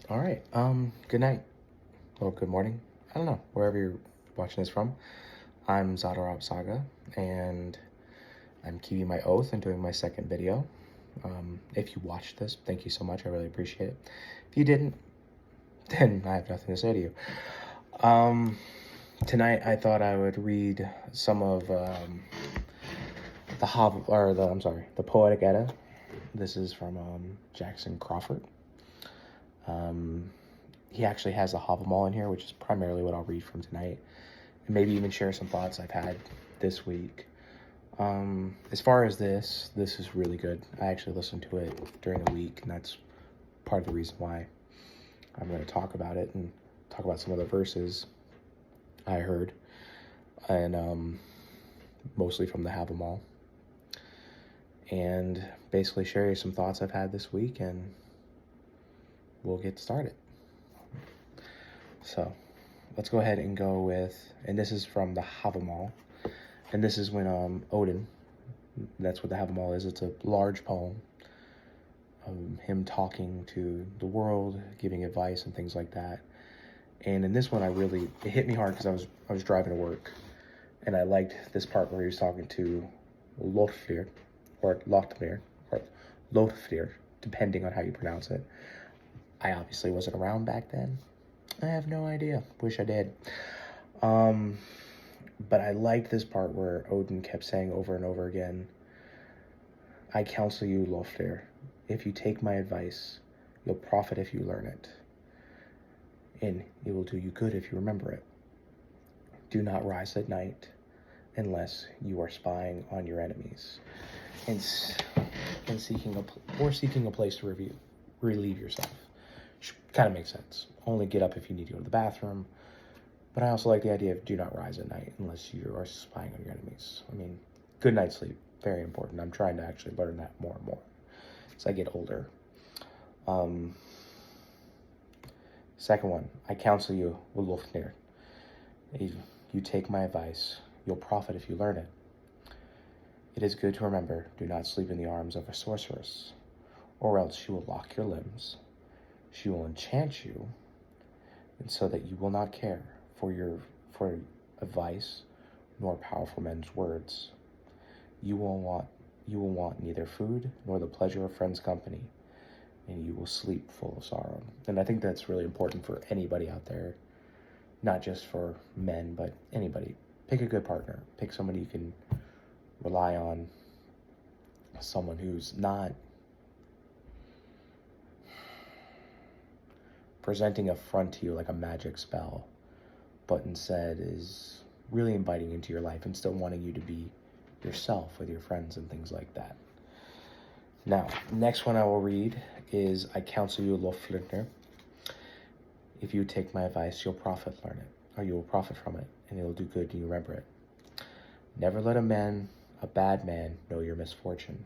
All right. Good night. Or good morning. I don't know, wherever you're watching this from. I'm Zadarab Saga, and I'm keeping my oath and doing my second video. If you watched this, thank you so much. I really appreciate it. If you didn't, then I have nothing to say to you. Tonight I thought I would read some of the Poetic Edda. This is from Jackson Crawford. He actually has the Havamal in here, which is primarily what I'll read from tonight, and maybe even share some thoughts I've had this week. As far as this is really good. I actually listened to it during the week, and that's part of the reason why I'm going to talk about it and talk about some of the verses I heard, and mostly from the Havamal, and basically share you some thoughts I've had this week, and we'll get started. So let's go ahead and go with, and this is from the Havamal, and this is when Odin, that's what the Havamal is. It's a large poem of him talking to the world, giving advice and things like that. And in this one, it hit me hard because I was driving to work, and I liked this part where he was talking to Loddfafnir, or Loddfafnir, depending on how you pronounce it. I obviously wasn't around back then. I have no idea. Wish I did. But I liked this part where Odin kept saying over and over again, I counsel you, Loddfafnir, if you take my advice, you'll profit if you learn it, and it will do you good if you remember it. Do not rise at night unless you are spying on your enemies and seeking a place to relieve yourself. Kind of makes sense. Only get up if you need to go to the bathroom. But I also like the idea of do not rise at night unless you are spying on your enemies. I mean, good night's sleep, very important. I'm trying to actually learn that more and more as I get older. Second one, I counsel you, Loddfafnir. If you take my advice, you'll profit if you learn it. It is good to remember, do not sleep in the arms of a sorceress, or else she will lock your limbs. She will enchant you, and so that you will not care for advice nor powerful men's words. You will want neither food nor the pleasure of friends' company, and you will sleep full of sorrow. And I think that's really important for anybody out there, not just for men, but anybody. Pick a good partner. Pick somebody you can rely on, someone who's not presenting a front to you like a magic spell, but instead is really inviting into your life and still wanting you to be yourself with your friends and things like that. Now, next one I will read is I counsel you, Loddfafnir. If you take my advice, you'll learn it, or you will profit from it, and it will do good and you remember it. Never let a bad man, know your misfortune,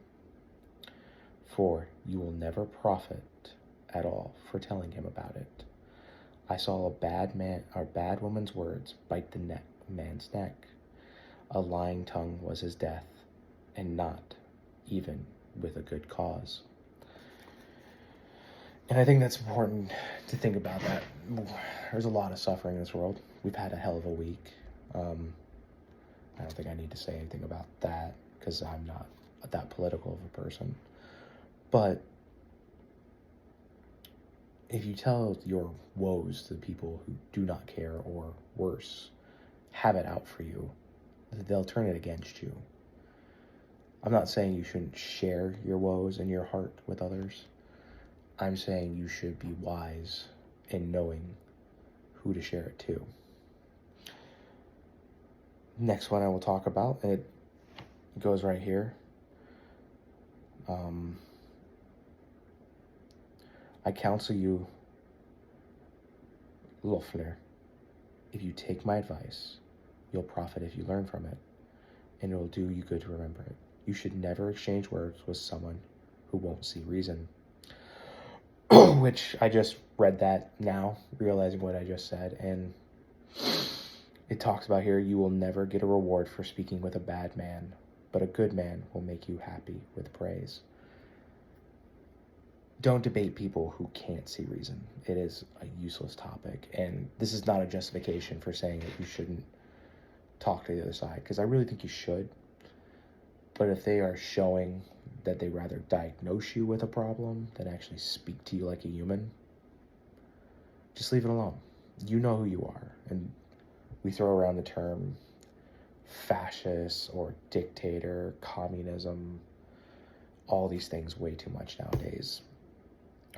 for you will never profit at all for telling him about it. I saw a bad woman's words bite the man's neck. A lying tongue was his death, and not even with a good cause. And I think that's important to think about that. There's a lot of suffering in this world. We've had a hell of a week. I don't think I need to say anything about that because I'm not that political of a person. But if you tell your woes to the people who do not care, or worse, have it out for you, they'll turn it against you. I'm not saying you shouldn't share your woes and your heart with others. I'm saying you should be wise in knowing who to share it to. Next one I will talk about, it goes right here. I counsel you, Loddfafnir, if you take my advice, you'll profit if you learn from it, and it will do you good to remember it. You should never exchange words with someone who won't see reason. Which I just read that now, realizing what I just said, and it talks about here, you will never get a reward for speaking with a bad man, but a good man will make you happy with praise. don't debate people who can't see reason. It is a useless topic. And this is not a justification for saying that you shouldn't talk to the other side, because I really think you should. But if they are showing that they rather diagnose you with a problem than actually speak to you like a human, just leave it alone. You know who you are. And we throw around the term fascist or dictator, communism, all these things way too much nowadays.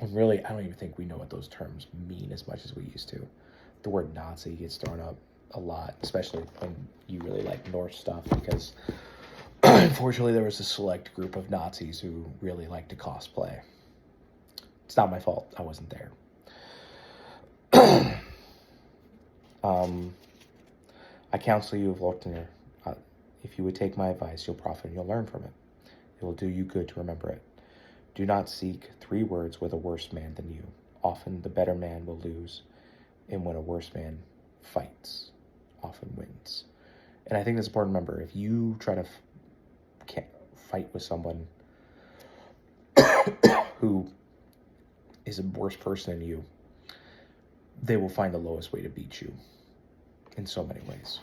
And really, I don't even think we know what those terms mean as much as we used to. The word Nazi gets thrown up a lot, especially when you really like Norse stuff, because unfortunately there was a select group of Nazis who really like to cosplay. It's not my fault. I wasn't there. I counsel you, Loddfafnir, if you would take my advice, you'll profit and you'll learn from it. It will do you good to remember it. Do not seek 3 words with a worse man than you. Often the better man will lose, and when a worse man fights, often wins. And I think that's important to remember. If you try to fight with someone who is a worse person than you, they will find the lowest way to beat you in so many ways.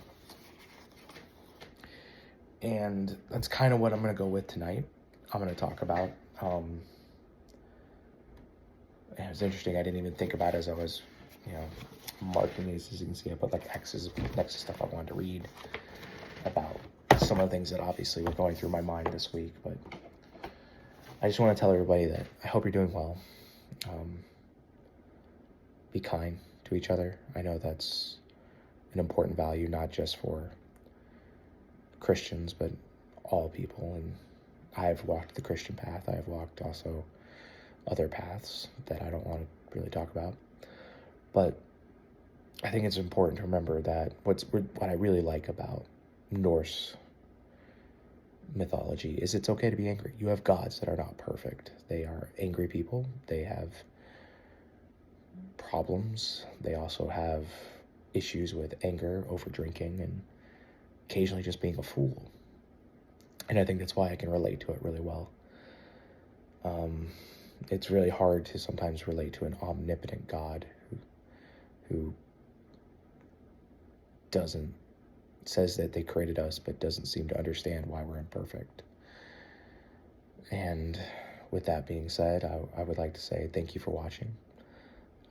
And that's kind of what I'm going to go with tonight. I'm going to talk about. It was interesting. I didn't even think about it as I was, marking these. As you can see, I put like X's next to stuff I wanted to read about some of the things that obviously were going through my mind this week. But I just want to tell everybody that I hope you're doing well. Be kind to each other. I know that's an important value, not just for Christians, but all people. And I've walked the Christian path. I've walked also other paths that I don't want to really talk about. But I think it's important to remember that what I really like about Norse mythology is it's okay to be angry. You have gods that are not perfect. They are angry people. They have problems. They also have issues with anger, over drinking, and occasionally just being a fool. And I think that's why I can relate to it really well. It's really hard to sometimes relate to an omnipotent God who says that they created us, but doesn't seem to understand why we're imperfect. And with that being said, I would like to say thank you for watching.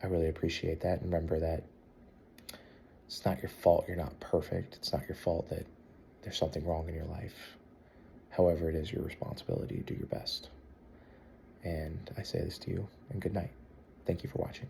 I really appreciate that. And remember that it's not your fault you're not perfect. It's not your fault that there's something wrong in your life. However, it is your responsibility to do your best. And I say this to you, and good night. Thank you for watching.